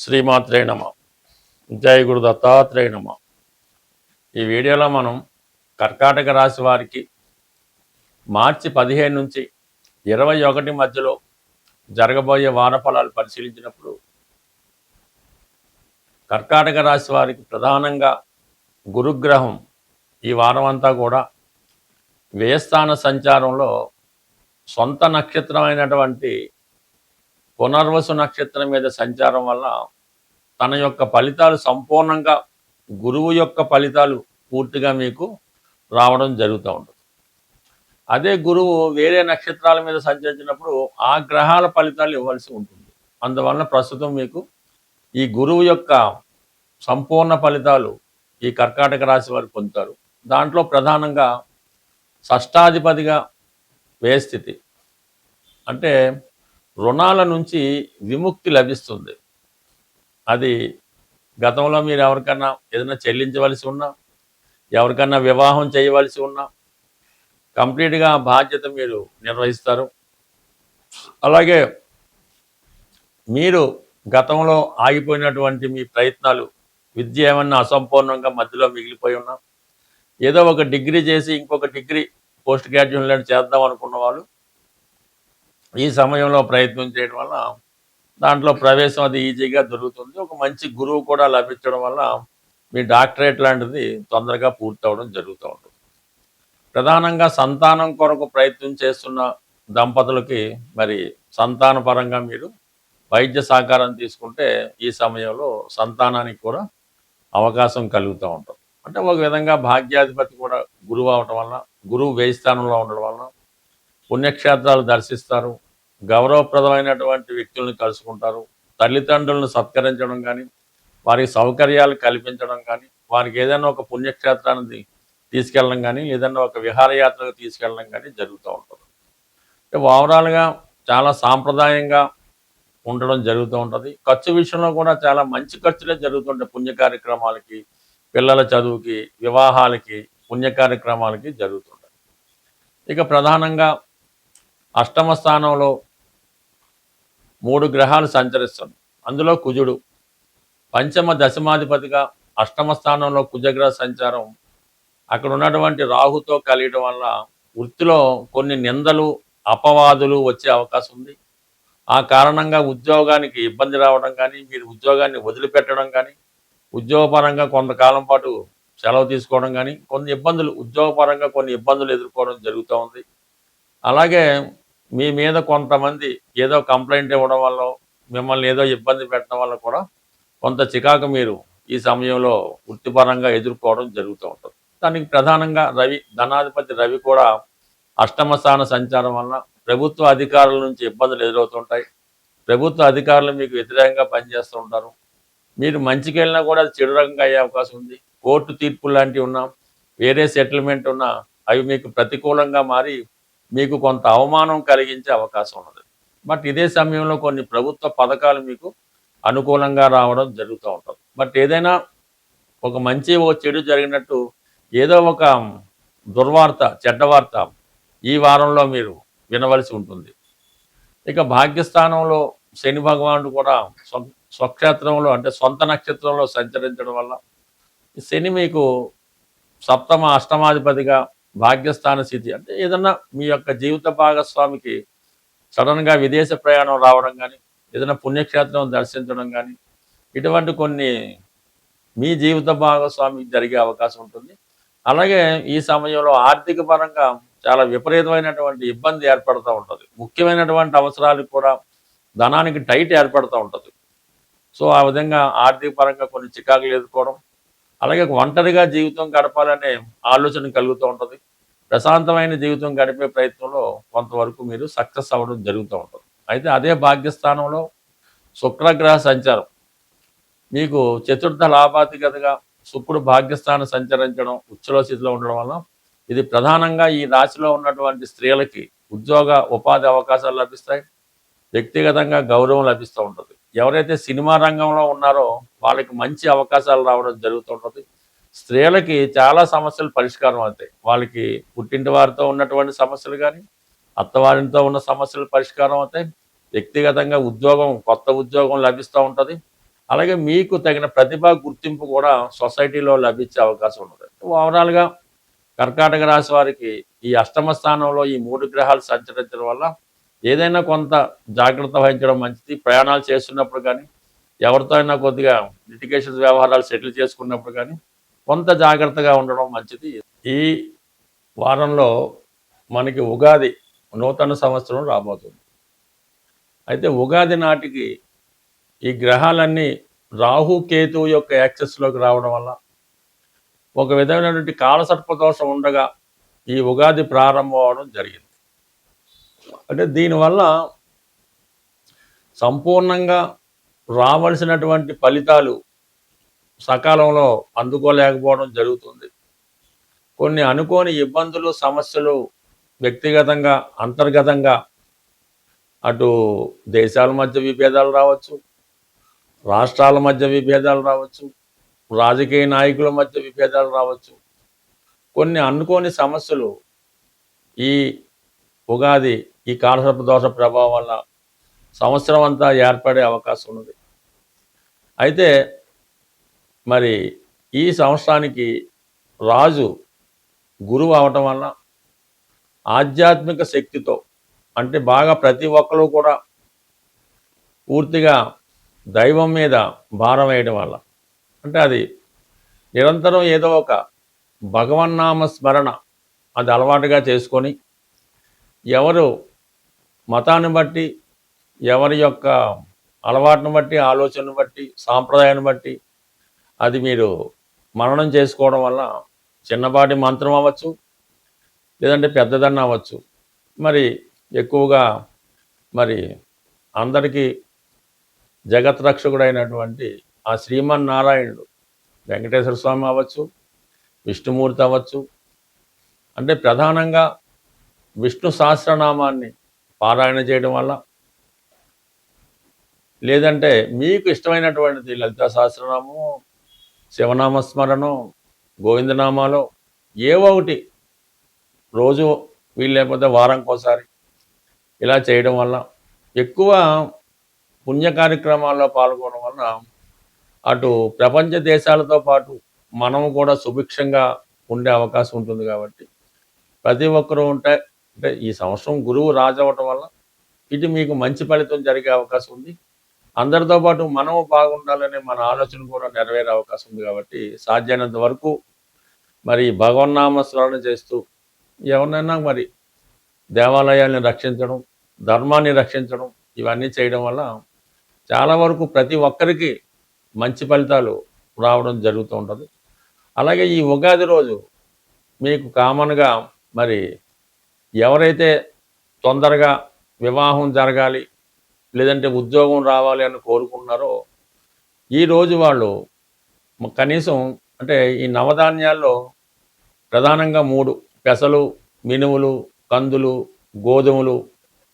శ్రీమాత్రే నమ. జై గురు దత్తాత్రేయ నమ. ఈ వీడియోలో మనం కర్కాటక రాశి వారికి మార్చి 15 నుంచి 21 మధ్యలో జరగబోయే వార ఫలాలు పరిశీలించినప్పుడు కర్కాటక రాశి వారికి ప్రధానంగా గురుగ్రహం ఈ వారం అంతా కూడా వ్యయస్థాన సంచారంలో సొంత నక్షత్రమైనటువంటి పునర్వసు నక్షత్రం మీద సంచారం వల్ల తన యొక్క ఫలితాలు సంపూర్ణంగా గురువు యొక్క ఫలితాలు పూర్తిగా మీకు రావడం జరుగుతూ ఉంటుంది. అదే గురువు వేరే నక్షత్రాల మీద సంచరించినప్పుడు ఆ గ్రహాల ఫలితాలు ఇవ్వాల్సి ఉంటుంది. అందువలన ప్రస్తుతం మీకు ఈ గురువు యొక్క సంపూర్ణ ఫలితాలు ఈ కర్కాటక రాశి వారు పొందుతారు. దాంట్లో ప్రధానంగా షష్టాధిపతిగా వ్యయస్థితి అంటే రుణాల నుంచి విముక్తి లభిస్తుంది. అది గతంలో మీరు ఎవరికన్నా ఏదైనా చెల్లించవలసి ఉన్నా, ఎవరికన్నా వివాహం చేయవలసి ఉన్నా కంప్లీట్గా బాధ్యత మీరు నిర్వహిస్తారు. అలాగే మీరు గతంలో ఆగిపోయినటువంటి మీ ప్రయత్నాలు, విద్య ఏమన్నా అసంపూర్ణంగా మధ్యలో మిగిలిపోయి ఉన్నా, ఏదో ఒక డిగ్రీ చేసి ఇంకొక డిగ్రీ పోస్ట్ గ్రాడ్యుయేట్ చేద్దాం అనుకున్న వాళ్ళు ఈ సమయంలో ప్రయత్నం చేయడం వల్ల దాంట్లో ప్రవేశం అది ఈజీగా దొరుకుతుంది. ఒక మంచి గురువు కూడా లభించడం వల్ల మీ డాక్టరేట్ లాంటిది తొందరగా పూర్తి అవడం జరుగుతూ ఉంటుంది. ప్రధానంగా సంతానం కొరకు ప్రయత్నం చేస్తున్న దంపతులకి మరి సంతాన పరంగా మీరు వైద్య సహకారం తీసుకుంటే ఈ సమయంలో సంతానానికి కూడా అవకాశం కలుగుతూ ఉంటుంది. అంటే ఒక విధంగా భాగ్యాధిపతి కూడా గురువు అవటం వల్ల, గురువు వ్యయ స్థానంలో ఉండడం వల్ల పుణ్యక్షేత్రాలు దర్శిస్తారు, గౌరవప్రదమైనటువంటి వ్యక్తులను కలుసుకుంటారు, తల్లిదండ్రులను సత్కరించడం కానీ, వారికి సౌకర్యాలు కల్పించడం కానీ, వారికి ఏదైనా ఒక పుణ్యక్షేత్రాన్ని తీసుకెళ్ళడం కానీ, ఏదైనా ఒక విహారయాత్రకు తీసుకెళ్ళడం కానీ జరుగుతూ ఉంటుంది. అంటే ఓవరాల్గా చాలా సాంప్రదాయంగా ఉండడం జరుగుతూ ఉంటుంది. ఖర్చు విషయంలో కూడా చాలా మంచి ఖర్చులే జరుగుతుంటాయి. పుణ్య కార్యక్రమాలకి, పిల్లల చదువుకి, వివాహాలకి, పుణ్య కార్యక్రమాలకి జరుగుతుంటాయి. ఇక ప్రధానంగా అష్టమ స్థానంలో 3 గ్రహాలు సంచరిస్తుంది. అందులో కుజుడు పంచమ దశమాధిపతిగా అష్టమ స్థానంలో కుజగ్రహ సంచారం అక్కడ ఉన్నటువంటి రాహుతో కలియడం వల్ల వృత్తిలో కొన్ని నిందలు, అపవాదులు వచ్చే అవకాశం ఉంది. ఆ కారణంగా ఉద్యోగానికి ఇబ్బంది రావడం కానీ, మీరు ఉద్యోగాన్ని వదిలిపెట్టడం కానీ, ఉద్యోగపరంగా కొంతకాలం పాటు సెలవు తీసుకోవడం కానీ, కొన్ని ఇబ్బందులు ఉద్యోగపరంగా కొన్ని ఇబ్బందులు ఎదుర్కోవడం జరుగుతూ ఉంది. అలాగే మీ మీద కొంతమంది ఏదో కంప్లైంట్ ఇవ్వడం వల్ల, మిమ్మల్ని ఏదో ఇబ్బంది పెట్టడం వల్ల కూడా కొంత చికాకు మీరు ఈ సమయంలో వృత్తిపరంగా ఎదుర్కోవడం జరుగుతూ ఉంటుంది. దానికి ప్రధానంగా ధనాధిపతి రవి కూడా అష్టమ స్థాన సంచారం వలన ప్రభుత్వ అధికారుల నుంచి ఇబ్బందులు ఎదురవుతుంటాయి. ప్రభుత్వ అధికారులు మీకు వ్యతిరేకంగా పనిచేస్తూ ఉంటారు. మీరు మంచికి వెళ్ళినా కూడా అది చెడు రకంగా అయ్యే అవకాశం ఉంది. కోర్టు తీర్పులు లాంటివి ఉన్నా, వేరే సెటిల్మెంట్ ఉన్నా అవి మీకు ప్రతికూలంగా మారి మీకు కొంత అవమానం కలిగించే అవకాశం ఉన్నది. బట్ ఇదే సమయంలో కొన్ని ప్రభుత్వ పథకాలు మీకు అనుకూలంగా రావడం జరుగుతూ ఉంటుంది. బట్ ఏదైనా ఒక మంచి ఓ చెడు జరిగినట్టు ఏదో ఒక దుర్వార్త, చెడ్డ వార్త ఈ వారంలో మీరు వినవలసి ఉంటుంది. ఇక భాగ్యస్థానంలో శని భగవానుడు కూడా స్వక్షేత్రంలో అంటే సొంత నక్షత్రంలో సంచరించడం వల్ల శని మీకు సప్తమ అష్టమాధిపతిగా భాగ్యస్థాన స్థితి అంటే ఏదన్నా మీ యొక్క జీవిత భాగస్వామికి సడన్గా విదేశ ప్రయాణం రావడం కానీ, ఏదైనా పుణ్యక్షేత్రం దర్శించడం కానీ, ఇటువంటి కొన్ని మీ జీవిత భాగస్వామికి జరిగే అవకాశం ఉంటుంది. అలాగే ఈ సమయంలో ఆర్థిక పరంగా చాలా విపరీతమైనటువంటి ఇబ్బంది ఏర్పడుతూ ఉంటుంది. ముఖ్యమైనటువంటి అవసరాలకు కూడా ధనానికి టైట్ ఏర్పడుతూ ఉంటుంది. సో ఆ విధంగా ఆర్థిక పరంగా కొన్ని చికాకులు ఎదుర్కోవడం, అలాగే ఒంటరిగా జీవితం గడపాలనే ఆలోచన కలుగుతూ ఉంటుంది. ప్రశాంతమైన జీవితం గడిపే ప్రయత్నంలో కొంతవరకు మీరు సక్సెస్ అవ్వడం జరుగుతూ ఉంటుంది. అయితే అదే భాగ్యస్థానంలో శుక్రగ్రహ సంచారం మీకు చతుర్థ లాభాధిపతిగా శుక్రుడు భాగ్యస్థానం సంచరించడం, ఉచ్చలో స్థితిలో ఉండడం వల్ల ఇది ప్రధానంగా ఈ రాశిలో ఉన్నటువంటి స్త్రీలకి ఉద్యోగ ఉపాధి అవకాశాలు లభిస్తాయి. వ్యక్తిగతంగా గౌరవం లభిస్తూ ఉంటుంది. ఎవరైతే సినిమా రంగంలో ఉన్నారో వాళ్ళకి మంచి అవకాశాలు రావడం జరుగుతుంటుంది. స్త్రీలకి చాలా సమస్యలు పరిష్కారం అవుతాయి. వాళ్ళకి పుట్టింటి వారితో ఉన్నటువంటి సమస్యలు కానీ, అత్తవారితో ఉన్న సమస్యలు పరిష్కారం అవుతాయి. వ్యక్తిగతంగా ఉద్యోగం, కొత్త ఉద్యోగం లభిస్తూ ఉంటుంది. అలాగే మీకు తగిన ప్రతిభ గుర్తింపు కూడా సొసైటీలో లభించే అవకాశం ఉంటుంది. ఓవరాల్గా కర్కాటక రాశి వారికి ఈ అష్టమ స్థానంలో ఈ 3 గ్రహాలు సంచరించడం వల్ల ఏదైనా కొంత జాగ్రత్త వహించడం మంచిది. ప్రయాణాలు చేస్తున్నప్పుడు కానీ, ఎవరితో అయినా కొద్దిగా లిటిగేషన్స్ వ్యవహారాలు సెటిల్ చేసుకున్నప్పుడు కానీ కొంత జాగ్రత్తగా ఉండడం మంచిది. ఈ వారంలో మనకి ఉగాది నూతన సంవత్సరం రాబోతుంది. అయితే ఉగాది నాటికి ఈ గ్రహాలన్నీ రాహు కేతువు యొక్క యాక్సెస్లోకి రావడం వల్ల ఒక విధమైనటువంటి కాలసర్పదోషం ఉండగా ఈ ఉగాది ప్రారంభం అవడం జరిగింది. అంటే దీనివల్ల సంపూర్ణంగా రావాల్సినటువంటి ఫలితాలు సకాలంలో అందుకోలేకపోవడం జరుగుతుంది. కొన్ని అనుకోని ఇబ్బందులు, సమస్యలు వ్యక్తిగతంగా, అంతర్గతంగా అటు దేశాల మధ్య విభేదాలు రావచ్చు, రాష్ట్రాల మధ్య విభేదాలు రావచ్చు, రాజకీయ నాయకుల మధ్య విభేదాలు రావచ్చు. కొన్ని అనుకోని సమస్యలు ఈ ఉగాది ఈ కాలసర్పదోష ప్రభావం వల్ల సంవత్సరం అంతా ఏర్పడే అవకాశం ఉన్నది. అయితే మరి ఈ సంవత్సరానికి రాజు గురువు అవటం వల్ల ఆధ్యాత్మిక శక్తితో, అంటే బాగా ప్రతి ఒక్కరు కూడా పూర్తిగా దైవం మీద భారం వేయడం వల్ల, అంటే అది నిరంతరం ఏదో ఒక భగవన్నామ స్మరణ అది అలవాటుగా చేసుకొని, ఎవరు మతాన్ని బట్టి, ఎవరి యొక్క అలవాటును బట్టి, ఆలోచనను బట్టి, సాంప్రదాయాన్ని బట్టి అది మీరు మననం చేసుకోవడం వల్ల చిన్నపాటి మంత్రం అవ్వచ్చు, లేదంటే పెద్దదన్న అవ్వచ్చు, మరి ఎక్కువగా మరి అందరికీ జగత్ రక్షకుడైనటువంటి ఆ శ్రీమన్నారాయణుడు వెంకటేశ్వర స్వామి అవ్వచ్చు, విష్ణుమూర్తి అవ్వచ్చు, అంటే ప్రధానంగా విష్ణు సహస్రనామాన్ని పారాయణ చేయడం వల్ల, లేదంటే మీకు ఇష్టమైనటువంటిది లలితా సహస్రనామం, శివనామస్మరణం, గోవిందనామాలో ఏవో ఒకటి రోజు వీలు లేకపోతే వారంకోసారి ఇలా చేయడం వల్ల, ఎక్కువ పుణ్య కార్యక్రమాల్లో పాల్గొనడం వల్ల అటు ప్రపంచ దేశాలతో పాటు మనము కూడా సుభిక్షంగా ఉండే అవకాశం ఉంటుంది. కాబట్టి ప్రతి ఒక్కరూ అంటే ఈ సంవత్సరం గురువు రాజవటం వల్ల ఇది మీకు మంచి ఫలితం జరిగే అవకాశం ఉంది. అందరితో పాటు మనము బాగుండాలనే మన ఆలోచన కూడా నెరవేరే అవకాశం ఉంది. కాబట్టి సాధ్యమైనంత వరకు మరి భగవన్నామ స్మరణ చేస్తూ ఎవరినైనా మరి దేవాలయాల్ని రక్షించడం, ధర్మాన్ని రక్షించడం, ఇవన్నీ చేయడం వల్ల చాలా వరకు ప్రతి ఒక్కరికి మంచి ఫలితాలు రావడం జరుగుతూ ఉంటుంది. అలాగే ఈ ఉగాది రోజు మీకు కామన్గా మరి ఎవరైతే తొందరగా వివాహం జరగాలి, లేదంటే ఉద్యోగం రావాలి అని కోరుకుంటున్నారో ఈరోజు వాళ్ళు కనీసం అంటే ఈ నవధాన్యాల్లో ప్రధానంగా 3 పెసలు, మినుములు, కందులు, గోధుమలు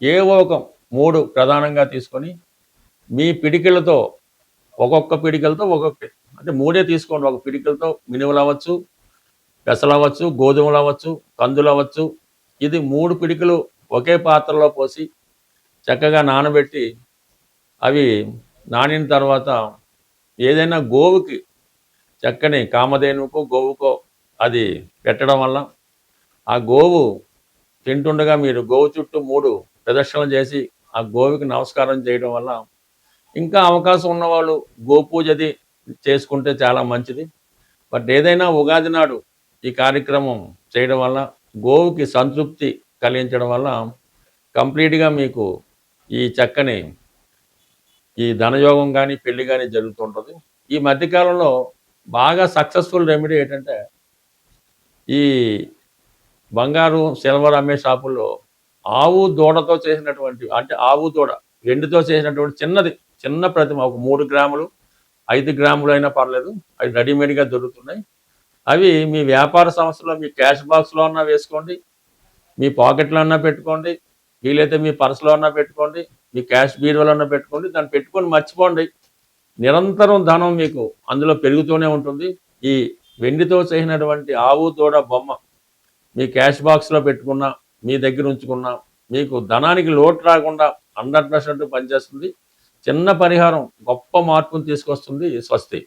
ఏవో ఒక 3 ప్రధానంగా తీసుకొని మీ పిడికిలతో ఒక్కొక్క పిడికలతో అంటే 3 తీసుకోండి. ఒక పిడికలతో మినుములు అవ్వచ్చు, పెసలు అవ్వచ్చు, గోధుమలు అవ్వచ్చు, కందులు అవ్వచ్చు, ఇది 3 పిడికలు ఒకే పాత్రలో పోసి చక్కగా నానబెట్టి అవి నానిన తర్వాత ఏదైనా గోవుకి చక్కని కామధేనుకో గోవుకో అది పెట్టడం వల్ల ఆ గోవు తింటుండగా మీరు గోవు చుట్టూ 3 ప్రదక్షిణలు చేసి ఆ గోవుకి నమస్కారం చేయడం వల్ల, ఇంకా అవకాశం ఉన్నవాళ్ళు గోపూజది చేసుకుంటే చాలా మంచిది. బట్ ఏదైనా ఉగాది నాడు ఈ కార్యక్రమం చేయడం వల్ల గోవుకి సంతృప్తి కలిగించడం వల్ల కంప్లీట్గా మీకు ఈ చక్కని ఈ ధనయోగం కానీ పెళ్లి కానీ జరుగుతుంటుంది. ఈ మధ్యకాలంలో బాగా సక్సెస్ఫుల్ రెమెడీ ఏంటంటే ఈ బంగారు సిల్వర్ అమ్మే షాపుల్లో ఆవు దూడతో చేసినటువంటి, అంటే ఆవు దూడ వెండితో చేసినటువంటి చిన్న ప్రతిమ, ఒక 3 గ్రాములు 5 గ్రాములు అయినా పర్లేదు, అవి రెడీమేడ్గా దొరుకుతున్నాయి. అవి మీ వ్యాపార సంస్థలో మీ క్యాష్ బాక్స్లో అన్నా వేసుకోండి, మీ పాకెట్లో అన్నా పెట్టుకోండి, వీలైతే మీ పర్సులో అన్నా పెట్టుకోండి, మీ క్యాష్ బీరువాలో అన్నా పెట్టుకోండి. దాన్ని పెట్టుకొని మర్చిపోండి, నిరంతరం ధనం మీకు అందులో పెరుగుతూనే ఉంటుంది. ఈ వెండితో చేసినటువంటి ఆవు దూడ బొమ్మ మీ క్యాష్ బాక్స్లో పెట్టుకున్నా, మీ దగ్గర ఉంచుకున్నా మీకు ధనానికి లోటు రాకుండా 100% పనిచేస్తుంది. చిన్న పరిహారం గొప్ప మార్పును తీసుకొస్తుంది. స్వస్తి.